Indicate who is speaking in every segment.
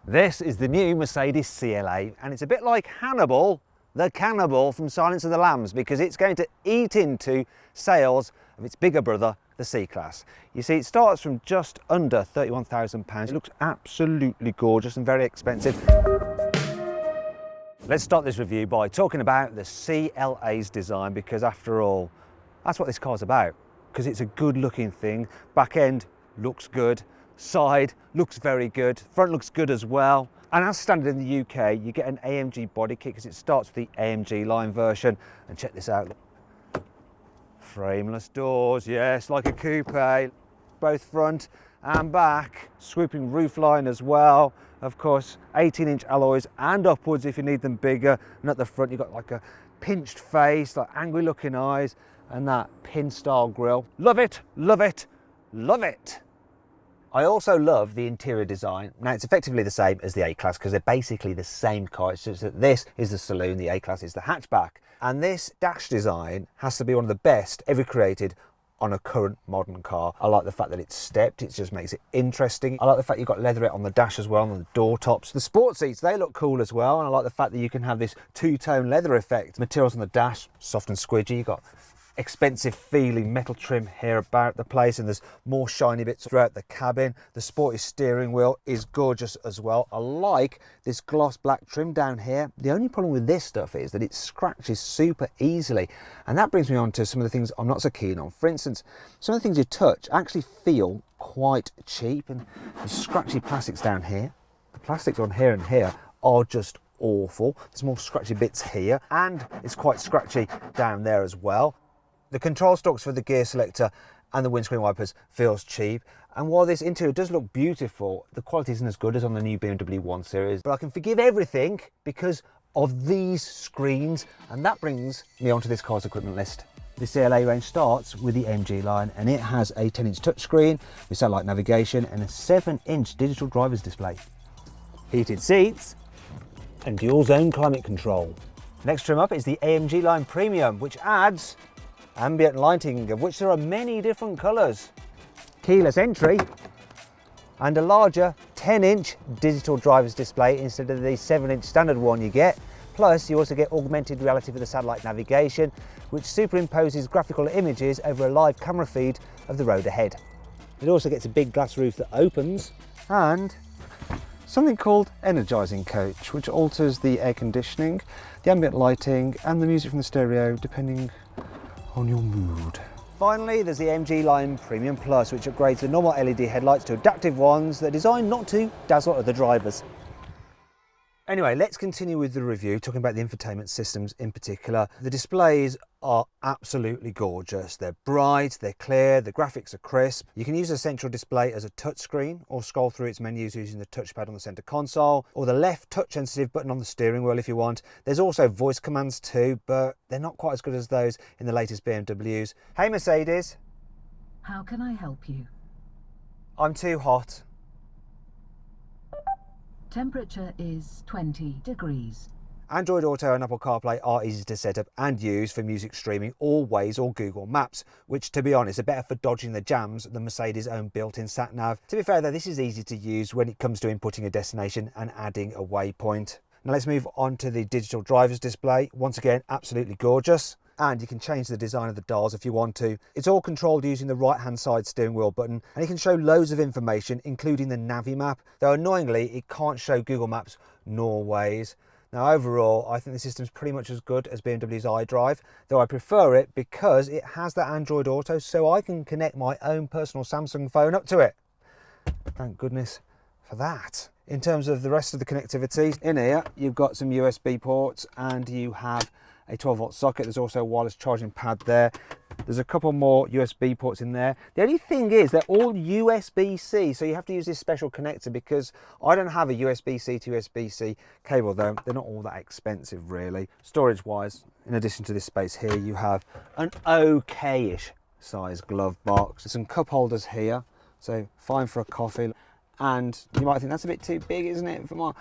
Speaker 1: This is the new Mercedes CLA, and it's a bit like Hannibal, the cannibal from Silence of the Lambs, because it's going to eat into sales of its bigger brother, the C-Class. You see, it starts from just under £31,000. It looks absolutely gorgeous and very expensive. Let's start this review by talking about the CLA's design, because after all, that's what this car's about, because it's a good looking thing. Back end looks good, side looks very good, front looks good as well. And as standard in the UK, you get an AMG body kit because it starts with the AMG Line version. And check this out. Frameless doors, yes, like a coupe, both front and back. Swooping roofline as well. Of course, 18-inch alloys and upwards if you need them bigger. And at the front, you've got like a pinched face, like angry looking eyes, and that pin style grille. Love it, love it, love it. I also love the interior design. Now, it's effectively the same as the A-Class because they're basically the same car. It's just that this is the saloon, the A-Class is the hatchback. And this dash design has to be one of the best ever created on a current modern car. I like the fact that it's stepped, it just makes it interesting. I like the fact you've got leatherette on the dash as well, on the door tops. The sport seats, they look cool as well, and I like the fact that you can have this two-tone leather effect. Materials on the dash, soft and squidgy. You've got expensive feeling metal trim here about the place, and there's more shiny bits throughout the cabin. The sporty steering wheel is gorgeous as well. I like this gloss black trim down here. The only problem with this stuff is that it scratches super easily, and that brings me on to some of the things I'm not so keen on. For instance, some of the things you touch actually feel quite cheap, and the scratchy plastics down here, the plastics on here and here are just awful. There's more scratchy bits here, and it's quite scratchy down there as well. The control stalks for the gear selector and the windscreen wipers feels cheap, and while this interior does look beautiful, the quality isn't as good as on the new BMW 1 Series. But I can forgive everything because of these screens, and that brings me onto this car's equipment list. The CLA range starts with the Amg Line, and it has a 10-inch touchscreen with satellite navigation and a 7-inch digital driver's display, heated seats and dual zone climate control. Next trim up is the Amg Line Premium, which adds ambient lighting, of which there are many different colours, keyless entry, and a larger 10-inch digital driver's display instead of the 7-inch standard one you get. Plus, you also get augmented reality for the satellite navigation, which superimposes graphical images over a live camera feed of the road ahead. It also gets a big glass roof that opens, and something called Energising Coach, which alters the air conditioning, the ambient lighting, and the music from the stereo, depending on your mood. Finally, there's the Amg Line Premium Plus, which upgrades the normal LED headlights to adaptive ones that are designed not to dazzle other drivers. Anyway, let's continue with the review, talking about the infotainment systems in particular. The displays are absolutely gorgeous. They're bright, they're clear, the graphics are crisp. You can use the central display as a touchscreen or scroll through its menus using the touchpad on the center console, or the left touch-sensitive button on the steering wheel if you want. There's also voice commands too, but they're not quite as good as those in the latest BMWs. Hey Mercedes.
Speaker 2: How can I help you?
Speaker 1: I'm too hot.
Speaker 2: Temperature is 20 degrees.
Speaker 1: Android Auto and Apple CarPlay are easy to set up and use for music streaming or Waze or Google Maps, which, to be honest, are better for dodging the jams than Mercedes' own built-in sat-nav. To be fair though, this is easy to use when it comes to inputting a destination and adding a waypoint. Now let's move on to the digital driver's display. Once again, absolutely gorgeous. And you can change the design of the dials if you want to. It's all controlled using the right-hand side steering wheel button, and it can show loads of information, including the Navi map, though annoyingly it can't show Google Maps nor Waze. Now overall, I think the system's pretty much as good as BMW's iDrive, though I prefer it because it has that Android Auto, so I can connect my own personal Samsung phone up to it. Thank goodness for that. In terms of the rest of the connectivity, in here you've got some USB ports and you have a 12-volt socket. There's also a wireless charging pad there. There's a couple more USB ports in there. The only thing is they're all USB-C, so you have to use this special connector because I don't have a USB-C to USB-C cable though. They're not all that expensive really. Storage-wise, in addition to this space here, you have an okay-ish size glove box. There's some cup holders here, so fine for a coffee. And you might think that's a bit too big, isn't it, for my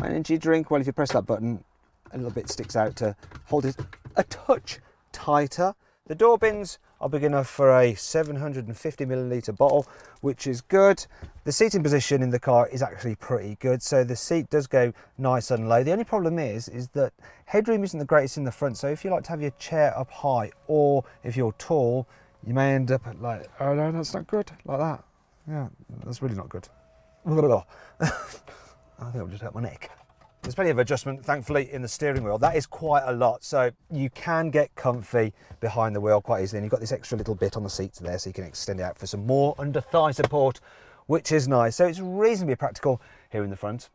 Speaker 1: energy drink? Well, if you press that button, a little bit sticks out to hold it a touch tighter. The door bins are big enough for a 750ml bottle, which is good. The seating position in the car is actually pretty good, so the seat does go nice and low. The only problem is that headroom isn't the greatest in the front, so if you like to have your chair up high, or if you're tall, you may end up at like, oh no, that's not good, like that. Yeah, that's really not good. I think I've just hurt my neck. There's plenty of adjustment, thankfully, in the steering wheel. That is quite a lot, so you can get comfy behind the wheel quite easily. And you've got this extra little bit on the seats there, so you can extend it out for some more under thigh support, which is nice. So it's reasonably practical here in the front.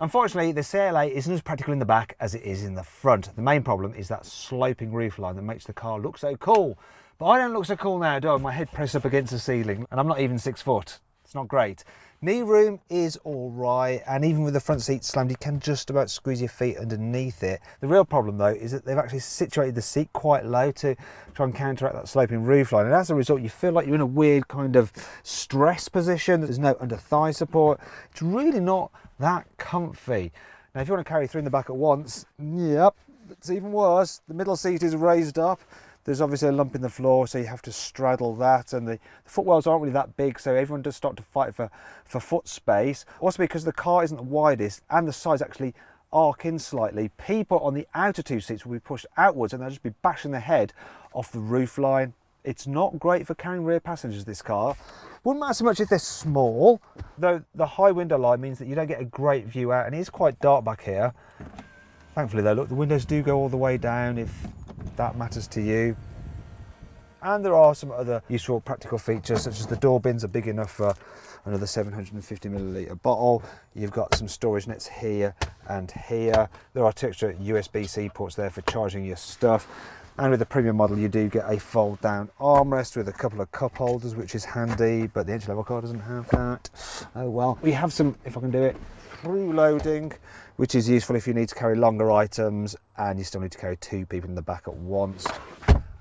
Speaker 1: Unfortunately, the CLA isn't as practical in the back as it is in the front. The main problem is that sloping roofline that makes the car look so cool. But I don't look so cool now, do I? My head pressed up against the ceiling, and I'm not even 6 foot. It's not great. Knee room is all right, and even with the front seat slammed, you can just about squeeze your feet underneath it. The real problem though is that they've actually situated the seat quite low to try and counteract that sloping roofline, and as a result you feel like you're in a weird kind of stress position. There's no under thigh support. It's really not that comfy. Now if you want to carry 3 in the back at once, yep, it's even worse. The middle seat is raised up. There's obviously a lump in the floor, so you have to straddle that, and the footwells aren't really that big, so everyone does start to fight for foot space. Also because the car isn't the widest and the sides actually arc in slightly, people on the outer 2 seats will be pushed outwards and they'll just be bashing their head off the roof line. It's not great for carrying rear passengers, this car. Wouldn't matter so much if they're small, though the high window line means that you don't get a great view out, and it is quite dark back here. Thankfully though, look, the windows do go all the way down if that matters to you. And there are some other useful practical features, such as the door bins are big enough for another 750ml bottle. You've got some storage nets here and here. There are 2 extra USB-C ports there for charging your stuff. And with the premium model you do get a fold down armrest with a couple of cup holders, which is handy, but the entry level car doesn't have that. Oh well. We have some, if I can do it, through loading, which is useful if you need to carry longer items and you still need to carry 2 people in the back at once.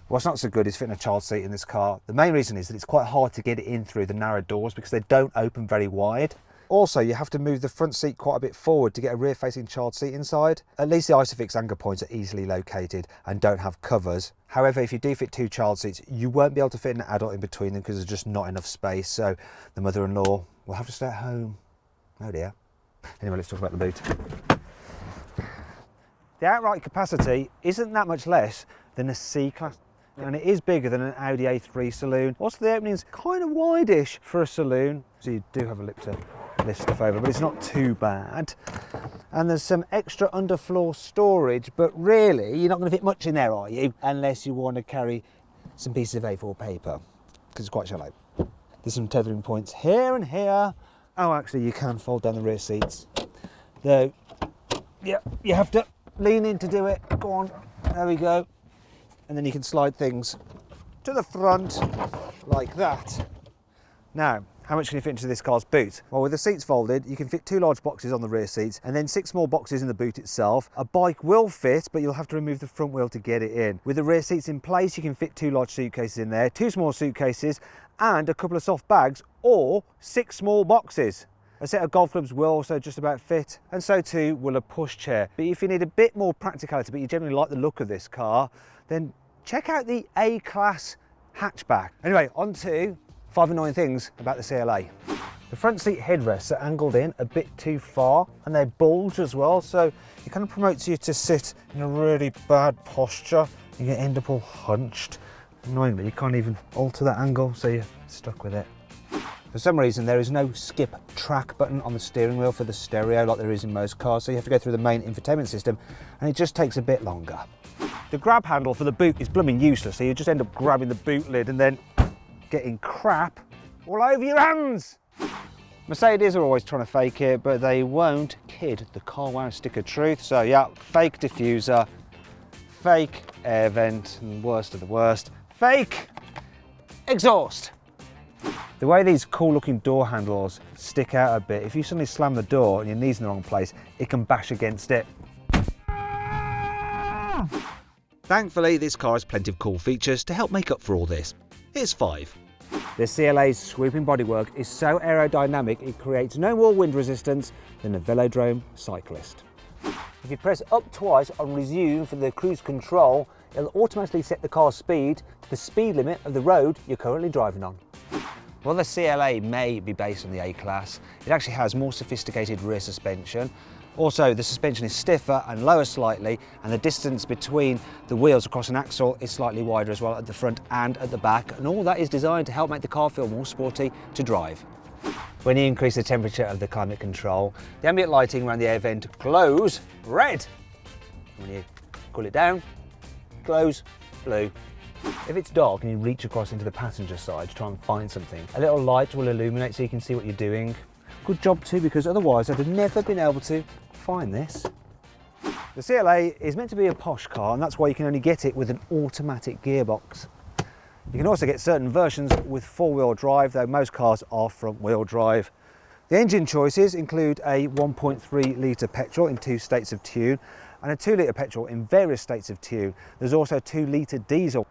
Speaker 1: What's not so good is fitting a child seat in this car. The main reason is that it's quite hard to get it in through the narrow doors because they don't open very wide. Also, you have to move the front seat quite a bit forward to get a rear-facing child seat inside. At least the Isofix anchor points are easily located and don't have covers. However, if you do fit 2 child seats, you won't be able to fit an adult in between them because there's just not enough space. So the mother-in-law will have to stay at home. Oh dear. Anyway, let's talk about the boot. The outright capacity isn't that much less than a C-Class, and it is bigger than an Audi A3 saloon. Also, the opening's kind of wide-ish for a saloon, so you do have a lip to lift stuff over, but it's not too bad. And there's some extra underfloor storage, but really, you're not going to fit much in there, are you? Unless you want to carry some pieces of A4 paper, because it's quite shallow. There's some tethering points here and here. Oh, actually, you can fold down the rear seats. Though, yeah, you have to lean in to do it. Go on, there we go. And then you can slide things to the front like that. Now, how much can you fit into this car's boot? Well, with the seats folded, you can fit 2 large boxes on the rear seats and then 6 small boxes in the boot itself. A bike will fit, but you'll have to remove the front wheel to get it in. With the rear seats in place, you can fit 2 large suitcases in there, 2 small suitcases, and a couple of soft bags, or 6 small boxes. A set of golf clubs will also just about fit, and so too will a pushchair. But if you need a bit more practicality, but you generally like the look of this car, then check out the A-Class hatchback. Anyway, on to 5 annoying things about the CLA. The front seat headrests are angled in a bit too far, and they bulge as well, so it kind of promotes you to sit in a really bad posture. You end up all hunched. Annoyingly, you can't even alter that angle, so you're stuck with it. For some reason, there is no skip track button on the steering wheel for the stereo like there is in most cars, so you have to go through the main infotainment system, and it just takes a bit longer. The grab handle for the boot is blooming useless, so you just end up grabbing the boot lid and then getting crap all over your hands. Mercedes are always trying to fake it, but they won't kid the Carwow stick of truth. So yeah, fake diffuser, fake air vent, and worst of the worst, fake exhaust. The way these cool looking door handles stick out a bit, if you suddenly slam the door and your knee's in the wrong place, it can bash against it. Thankfully, this car has plenty of cool features to help make up for all this. Here's 5. The CLA's swooping bodywork is so aerodynamic it creates no more wind resistance than a velodrome cyclist. If you press up twice on resume for the cruise control, it'll automatically set the car's speed to the speed limit of the road you're currently driving on. While the CLA may be based on the A-Class, it actually has more sophisticated rear suspension. Also, the suspension is stiffer and lower slightly, and the distance between the wheels across an axle is slightly wider as well at the front and at the back, and all that is designed to help make the car feel more sporty to drive. When you increase the temperature of the climate control, the ambient lighting around the air vent glows red. When you cool it down, it glows blue. If it's dark and you reach across into the passenger side to try and find something, a little light will illuminate so you can see what you're doing. Good job too, because otherwise I'd have never been able to find this. The CLA is meant to be a posh car, and that's why you can only get it with an automatic gearbox. You can also get certain versions with four-wheel drive, though most cars are front-wheel drive. The engine choices include a 1.3 litre petrol in 2 states of tune and a 2 litre petrol in various states of tune. There's also a 2 litre diesel.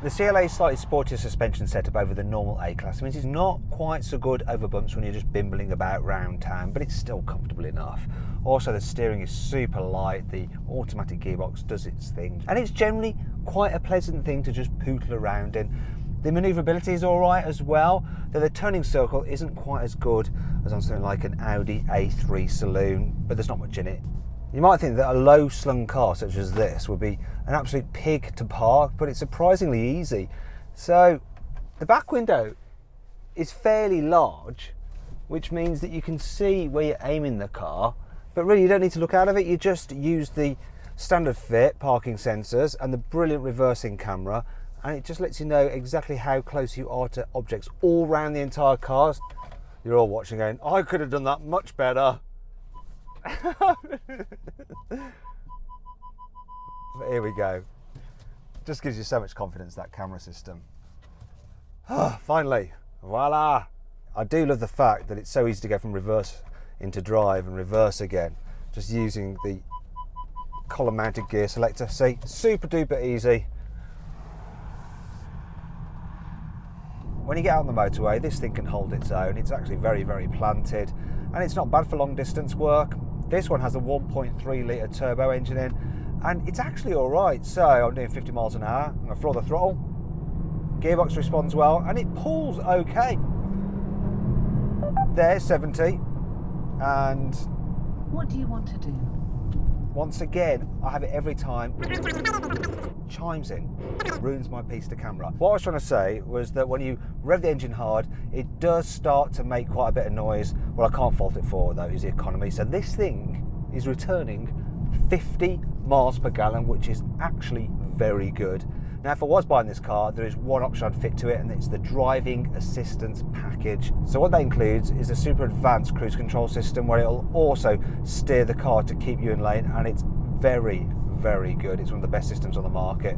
Speaker 1: The CLA's slightly sportier suspension setup over the normal A-Class means it's not quite so good over bumps when you're just bimbling about round town, but it's still comfortable enough. Also, the steering is super light, the automatic gearbox does its thing, and it's generally quite a pleasant thing to just pootle around in. The manoeuvrability is alright as well, though the turning circle isn't quite as good as on something like an Audi A3 Saloon, but there's not much in it. You might think that a low-slung car such as this would be an absolute pig to park, but it's surprisingly easy. So the back window is fairly large, which means that you can see where you're aiming the car, but really you don't need to look out of it. You just use the standard fit parking sensors and the brilliant reversing camera, and it just lets you know exactly how close you are to objects all around the entire car. You're all watching going, I could have done that much better. But here we go. Just gives you so much confidence, that camera system. Finally, voila! I do love the fact that it's so easy to go from reverse into drive and reverse again, just using the column mounted gear selector. See, super duper easy. When you get out on the motorway, this thing can hold its own. It's actually very, very planted, and it's not bad for long distance work. This one has a 1.3 litre turbo engine in, and it's actually all right. So I'm doing 50 miles an hour, I'm gonna floor the throttle, gearbox responds well, and it pulls okay. There's 70, and
Speaker 2: What do you want to do?
Speaker 1: once again, I have it every time. Chimes in, ruins my piece to camera. What I was trying to say was that when you rev the engine hard, it does start to make quite a bit of noise. What I can't fault it for, though, is the economy. So this thing is returning 50 miles per gallon, which is actually very good. Now, if I was buying this car, there is one option I'd fit to it, and it's the driving assistance package. So what that includes is a super advanced cruise control system where it'll also steer the car to keep you in lane, and it's very, very good. It's one of the best systems on the market.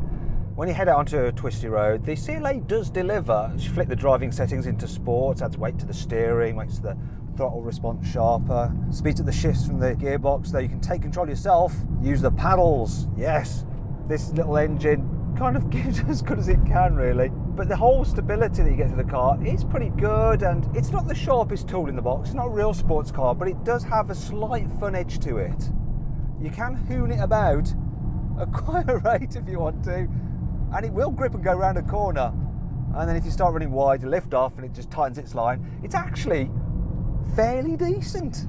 Speaker 1: When you head out onto a twisty road, the CLA does deliver. You flick the driving settings into sports, adds weight to the steering, makes the throttle response sharper, speeds up the shifts from the gearbox, though you can take control yourself, use the paddles. Yes, this little engine kind of gives as good as it can, really. But the whole stability that you get through the car is pretty good, and it's not the sharpest tool in the box. It's not a real sports car, but it does have a slight fun edge to it. You can hoon it about at quite a rate if you want to, and it will grip and go around a corner. And then if you start running wide, you lift off and it just tightens its line. It's actually fairly decent.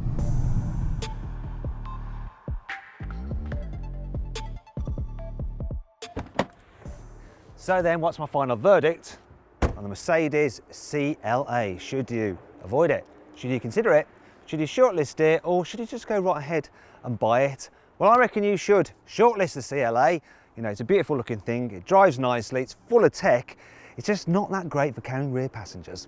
Speaker 1: So then, what's my final verdict on the Mercedes CLA? Should you avoid it? Should you consider it? Should you shortlist it? Or should you just go right ahead and buy it? Well, I reckon you should shortlist the CLA. You know, it's a beautiful looking thing. It drives nicely. It's full of tech. It's just not that great for carrying rear passengers.